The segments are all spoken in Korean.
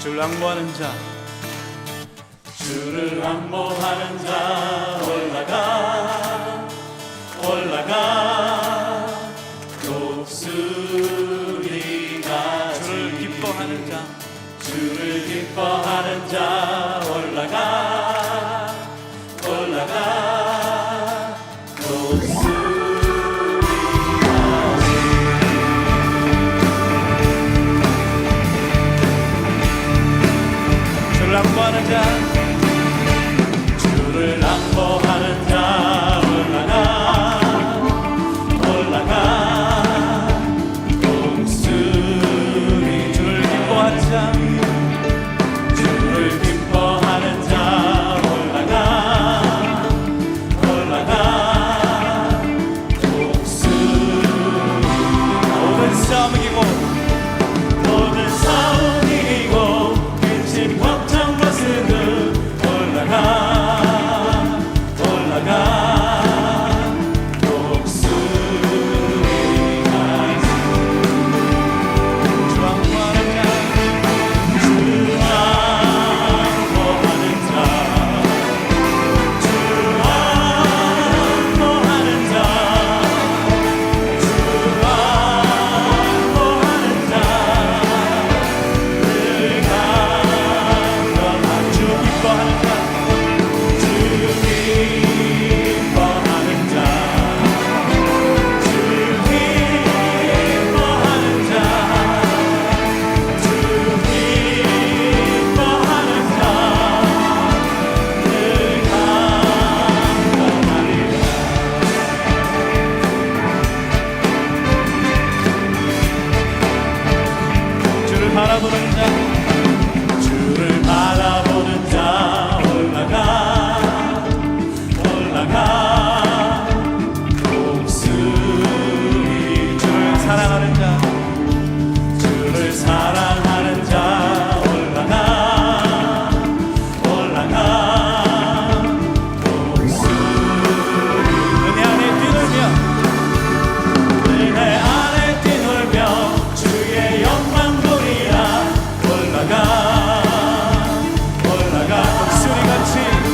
주를 항모하는 자, 주를 항모하는 자 올라가 독수리가 주를 기뻐하는 자, 주를 기뻐하는 자 올라가 주를 항모하는 자, 주를 항모하는 자 올라가 독수리 주를 기뻐하는 자, 주를 기뻐하는 자 올라가 독수리 모든 싸움 이기고 모든 싸움 이기고 근심 걱정 벗은 올라가 바라보는 자, 주를 바라보는 자 올라가 독수리 주를 사랑하는 자, 주를 사랑하는 자 올라가 독수리 은혜 안에 뛰놀며 은혜 안에 뛰놀며 주의 영광 올라가 독수리같이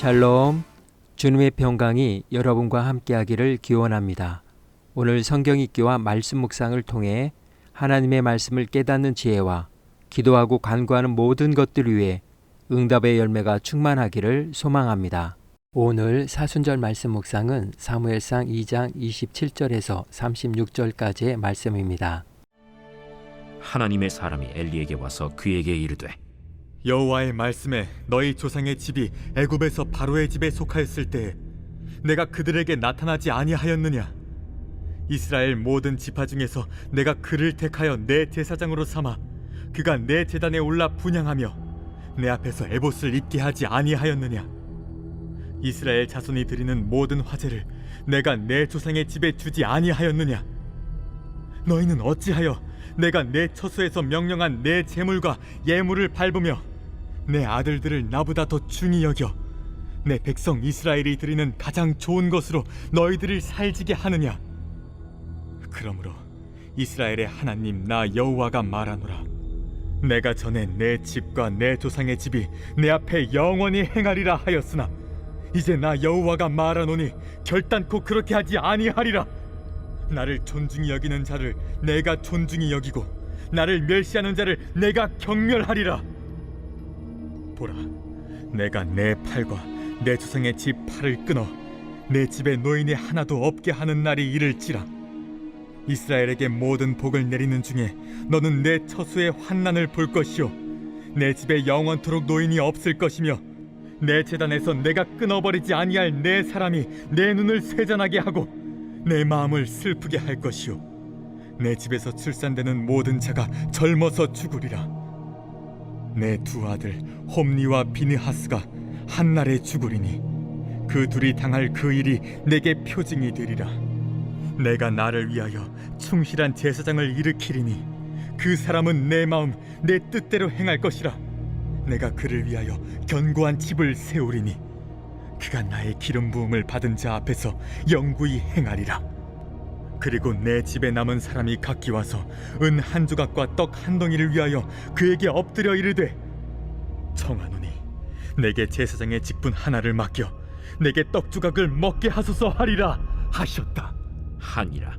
샬롬, 주님의 평강이 여러분과 함께하기를 기원합니다. 오늘 성경 읽기와 말씀 묵상을 통해 하나님의 말씀을 깨닫는 지혜와 기도하고 간구하는 모든 것들 위해 응답의 열매가 충만하기를 소망합니다. 오늘 사순절 말씀 묵상은 사무엘상 2장 27절에서 36절까지의 말씀입니다. 하나님의 사람이 엘리에게 와서 그에게 이르되 여호와의 말씀에 너희 조상의 집이 애굽에서 바로의 집에 속하였을 때에 내가 그들에게 나타나지 아니하였느냐? 이스라엘 모든 지파 중에서 내가 그를 택하여 내 제사장으로 삼아 그가 내 제단에 올라 분향하며 내 앞에서 에봇을 입게 하지 아니하였느냐? 이스라엘 자손이 드리는 모든 화제를 내가 내 조상의 집에 주지 아니하였느냐? 너희는 어찌하여 내가 내 처소에서 명령한 내 제물과 예물을 밟으며 내 아들들을 나보다 더 중히 여겨 내 백성 이스라엘이 드리는 가장 좋은 것으로 너희들을 살지게 하느냐? 그러므로 이스라엘의 하나님 나 여호와가 말하노라. 내가 전에 내 집과 내 조상의 집이 내 앞에 영원히 행하리라 하였으나 이제 나 여호와가 말하노니 결단코 그렇게 하지 아니하리라. 나를 존중히 여기는 자를 내가 존중히 여기고 나를 멸시하는 자를 내가 경멸하리라. 보라, 내가 내 팔과 내 조상의 집 팔을 끊어 내 집에 노인이 하나도 없게 하는 날이 이를지라. 이스라엘에게 모든 복을 내리는 중에 너는 내 처소의 환난을 볼 것이요 내 집에 영원토록 노인이 없을 것이며 내 제단에서 내가 끊어버리지 아니할 내 사람이 내 눈을 쇠잔하게 하고 내 마음을 슬프게 할 것이요 내 집에서 출산되는 모든 자가 젊어서 죽으리라. 내 두 아들 홈니와 비느하스가 한날에 죽으리니 그 둘이 당할 그 일이 내게 표징이 되리라. 내가 나를 위하여 충실한 제사장을 일으키리니 그 사람은 내 마음 내 뜻대로 행할 것이라. 내가 그를 위하여 견고한 집을 세우리니 그가 나의 기름 부음을 받은 자 앞에서 영구히 행하리라. 그리고 내 집에 남은 사람이 각기 와서 은 한 조각과 떡 한 덩이를 위하여 그에게 엎드려 이르되 청하노니 내게 제사장의 직분 하나를 맡겨 내게 떡 조각을 먹게 하소서 하리라 하셨다. 하니라.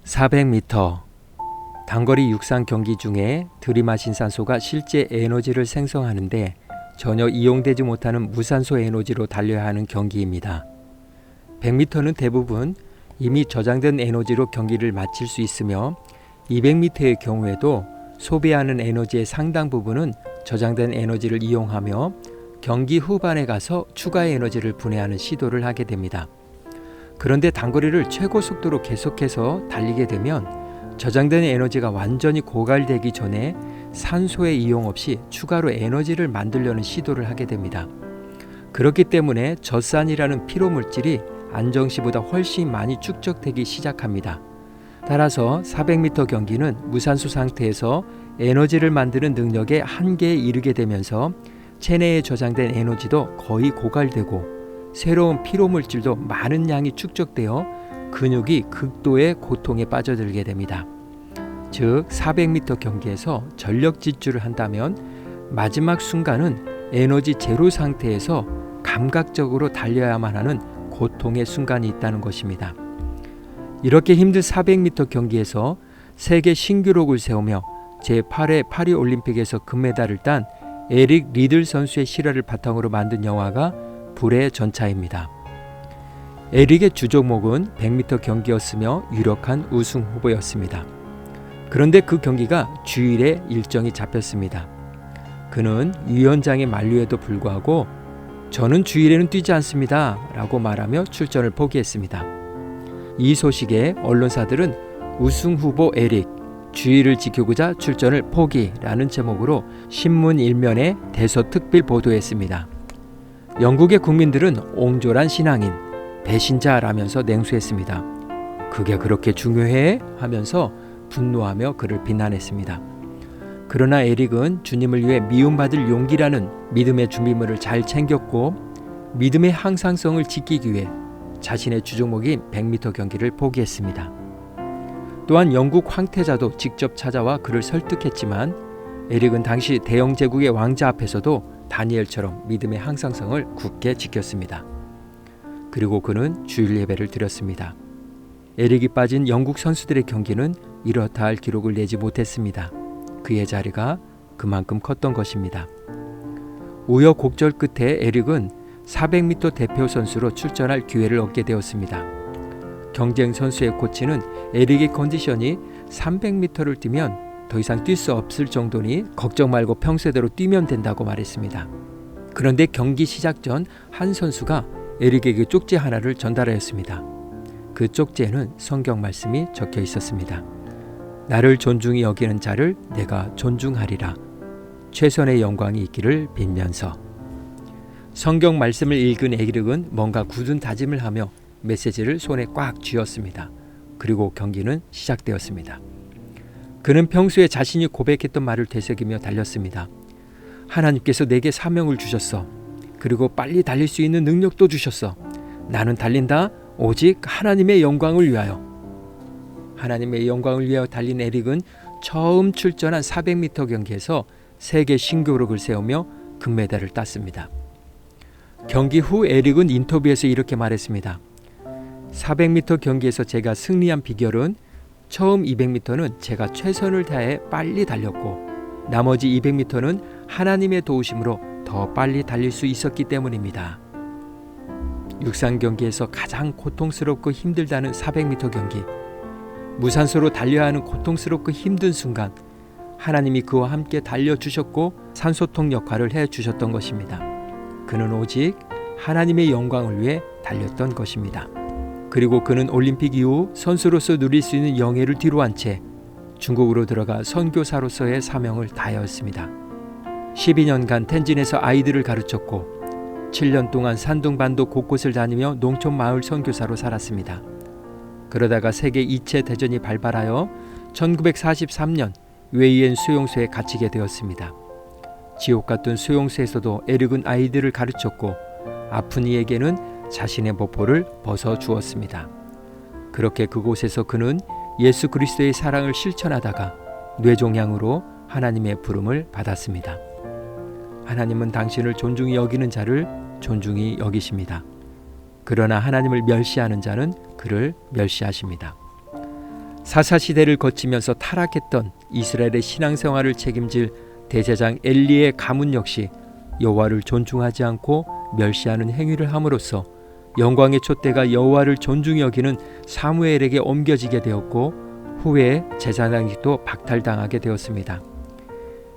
(400m) 단거리 육상 경기 중에 들이마신 산소가 실제 에너지를 생성하는데 전혀 이용되지 못하는 무산소 에너지로 달려야 하는 경기입니다. 100m는 대부분 이미 저장된 에너지로 경기를 마칠 수 있으며 200m의 경우에도 소비하는 에너지의 상당 부분은 저장된 에너지를 이용하며 경기 후반에 가서 추가 에너지를 분해하는 시도를 하게 됩니다. 그런데 단거리를 최고 속도로 계속해서 달리게 되면 저장된 에너지가 완전히 고갈되기 전에 산소의 이용 없이 추가로 에너지를 만들려는 시도를 하게 됩니다. 그렇기 때문에 젖산이라는 피로물질이 안정시보다 훨씬 많이 축적되기 시작합니다. 따라서 400m 경기는 무산소 상태에서 에너지를 만드는 능력의 한계에 이르게 되면서 체내에 저장된 에너지도 거의 고갈되고 새로운 피로물질도 많은 양이 축적되어 근육이 극도의 고통에 빠져들게 됩니다. 즉 400m 경기에서 전력 질주를 한다면 마지막 순간은 에너지 제로 상태에서 감각적으로 달려야만 하는 고통의 순간이 있다는 것입니다. 이렇게 힘든 400m 경기에서 세계 신기록을 세우며 제8회 파리올림픽에서 금메달을 딴 에릭 리들 선수의 실화를 바탕으로 만든 영화가 불의 전차입니다. 에릭의 주종목은 100m 경기였으며 유력한 우승 후보였습니다. 그런데 그 경기가 주일에 일정이 잡혔습니다. 그는 위원장의 만류에도 불구하고 저는 주일에는 뛰지 않습니다 라고 말하며 출전을 포기했습니다. 이 소식에 언론사들은 우승 후보 에릭, 주일을 지키고자 출전을 포기라는 제목으로 신문 일면에 대서특필 보도했습니다. 영국의 국민들은 옹졸한 신앙인, 배신자라면서 냉소했습니다. 그게 그렇게 중요해? 하면서 분노하며 그를 비난했습니다. 그러나 에릭은 주님을 위해 미움받을 용기라는 믿음의 준비물을 잘 챙겼고 믿음의 항상성을 지키기 위해 자신의 주종목인 100m 경기를 포기했습니다. 또한 영국 황태자도 직접 찾아와 그를 설득했지만 에릭은 당시 대영 제국의 왕자 앞에서도 다니엘처럼 믿음의 항상성을 굳게 지켰습니다. 그리고 그는 주일 예배를 드렸습니다. 에릭이 빠진 영국 선수들의 경기는 이렇다 할 기록을 내지 못했습니다. 그의 자리가 그만큼 컸던 것입니다. 우여곡절 끝에 에릭은 400m 대표 선수로 출전할 기회를 얻게 되었습니다. 경쟁 선수의 코치는 에릭의 컨디션이 300m를 뛰면 더 이상 뛸 수 없을 정도니 걱정 말고 평소대로 뛰면 된다고 말했습니다. 그런데 경기 시작 전 한 선수가 에릭에게 쪽지 하나를 전달하였습니다. 그 쪽지에는 성경 말씀이 적혀 있었습니다. 나를 존중히 여기는 자를 내가 존중하리라. 최선의 영광이 있기를 빌면서. 성경 말씀을 읽은 에릭은 뭔가 굳은 다짐을 하며 메시지를 손에 꽉 쥐었습니다. 그리고 경기는 시작되었습니다. 그는 평소에 자신이 고백했던 말을 되새기며 달렸습니다. 하나님께서 내게 사명을 주셨어. 그리고 빨리 달릴 수 있는 능력도 주셨어. 나는 달린다. 오직 하나님의 영광을 위하여. 하나님의 영광을 위하여 달린 에릭은 처음 출전한 400m 경기에서 세계 신기록을 세우며 금메달을 땄습니다. 경기 후 에릭은 인터뷰에서 이렇게 말했습니다. 400m 경기에서 제가 승리한 비결은 처음 200m는 제가 최선을 다해 빨리 달렸고 나머지 200m는 하나님의 도우심으로 더 빨리 달릴 수 있었기 때문입니다. 육상 경기에서 가장 고통스럽고 힘들다는 400m 경기. 무산소로 달려야 하는 고통스럽고 힘든 순간 하나님이 그와 함께 달려주셨고 산소통 역할을 해주셨던 것입니다. 그는 오직 하나님의 영광을 위해 달렸던 것입니다. 그리고 그는 올림픽 이후 선수로서 누릴 수 있는 영예를 뒤로한 채 중국으로 들어가 선교사로서의 사명을 다하였습니다. 12년간 텐진에서 아이들을 가르쳤고 7년 동안 산둥반도 곳곳을 다니며 농촌 마을 선교사로 살았습니다. 그러다가 세계 2차 대전이 발발하여 1943년 웨이엔 수용소에 갇히게 되었습니다. 지옥 같은 수용소에서도 에릭은 아이들을 가르쳤고 아픈 이에게는 자신의 보포를 벗어 주었습니다. 그렇게 그곳에서 그는 예수 그리스도의 사랑을 실천하다가 뇌종양으로 하나님의 부름을 받았습니다. 하나님은 당신을 존중히 여기는 자를 존중히 여기십니다. 그러나 하나님을 멸시하는 자는 그를 멸시하십니다. 사사시대를 거치면서 타락했던 이스라엘의 신앙생활을 책임질 대제사장 엘리의 가문 역시 여호와를 존중하지 않고 멸시하는 행위를 함으로써 영광의 촛대가 여호와를 존중히 여기는 사무엘에게 옮겨지게 되었고 후에 제사장직도 박탈당하게 되었습니다.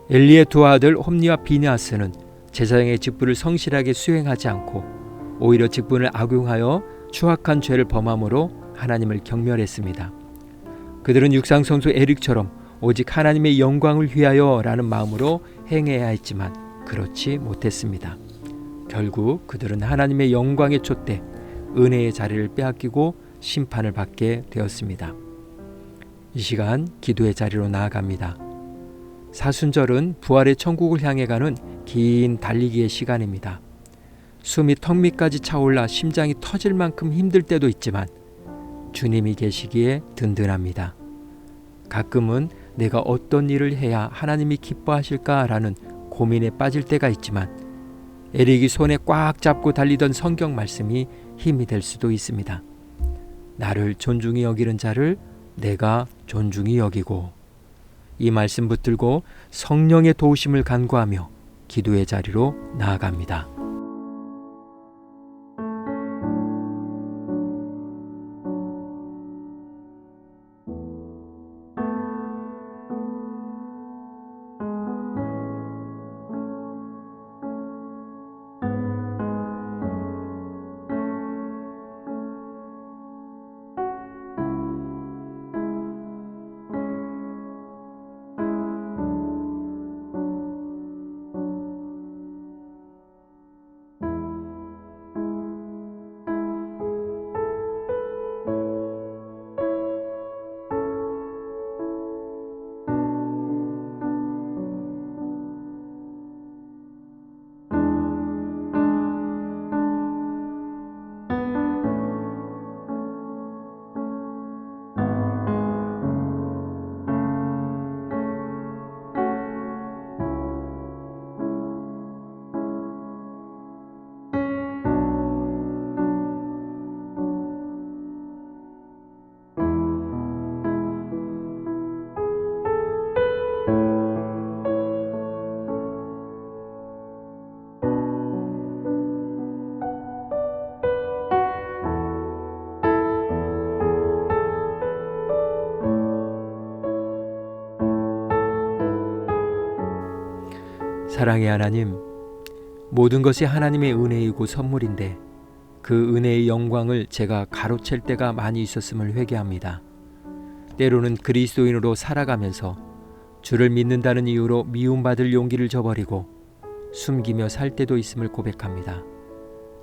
엘리의 두 아들 홈니와 비느하스는 제사장의 직분을 성실하게 수행하지 않고 오히려 직분을 악용하여 추악한 죄를 범함으로 하나님을 경멸했습니다. 그들은 육상선수 에릭처럼 오직 하나님의 영광을 위하여 라는 마음으로 행해야 했지만 그렇지 못했습니다. 결국 그들은 하나님의 영광의 촛대, 은혜의 자리를 빼앗기고 심판을 받게 되었습니다. 이 시간 기도의 자리로 나아갑니다. 사순절은 부활의 천국을 향해 가는 긴 달리기의 시간입니다. 숨이 턱 밑까지 차올라 심장이 터질 만큼 힘들 때도 있지만 주님이 계시기에 든든합니다. 가끔은 내가 어떤 일을 해야 하나님이 기뻐하실까라는 고민에 빠질 때가 있지만 에릭이 손에 꽉 잡고 달리던 성경 말씀이 힘이 될 수도 있습니다. 나를 존중히 여기는 자를 내가 존중히 여기고. 이 말씀 붙들고 성령의 도우심을 간구하며 기도의 자리로 나아갑니다. 사랑의 하나님, 모든 것이 하나님의 은혜이고 선물인데 그 은혜의 영광을 제가 가로챌 때가 많이 있었음을 회개합니다. 때로는 그리스도인으로 살아가면서 주를 믿는다는 이유로 미움받을 용기를 저버리고 숨기며 살 때도 있음을 고백합니다.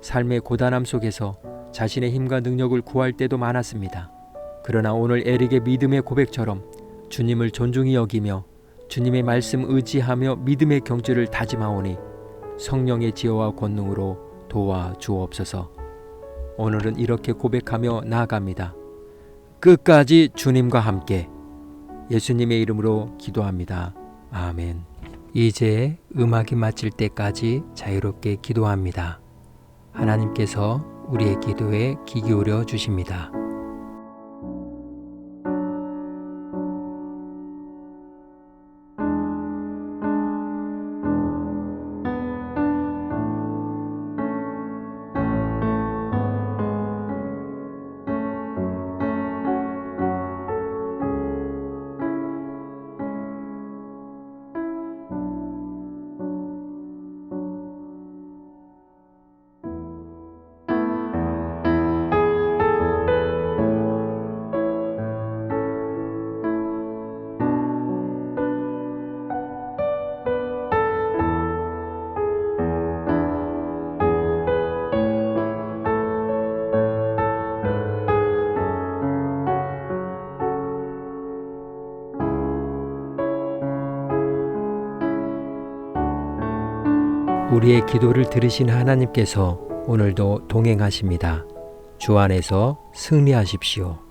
삶의 고단함 속에서 자신의 힘과 능력을 구할 때도 많았습니다. 그러나 오늘 에릭의 믿음의 고백처럼 주님을 존중히 여기며 주님의 말씀 의지하며 믿음의 경주를 다짐하오니 성령의 지혜와 권능으로 도와 주옵소서. 오늘은 이렇게 고백하며 나아갑니다. 끝까지 주님과 함께. 예수님의 이름으로 기도합니다. 아멘. 이제 음악이 마칠 때까지 자유롭게 기도합니다. 하나님께서 우리의 기도에 귀 기울여 주십니다. 우리의 기도를 들으신 하나님께서 오늘도 동행하십니다. 주 안에서 승리하십시오.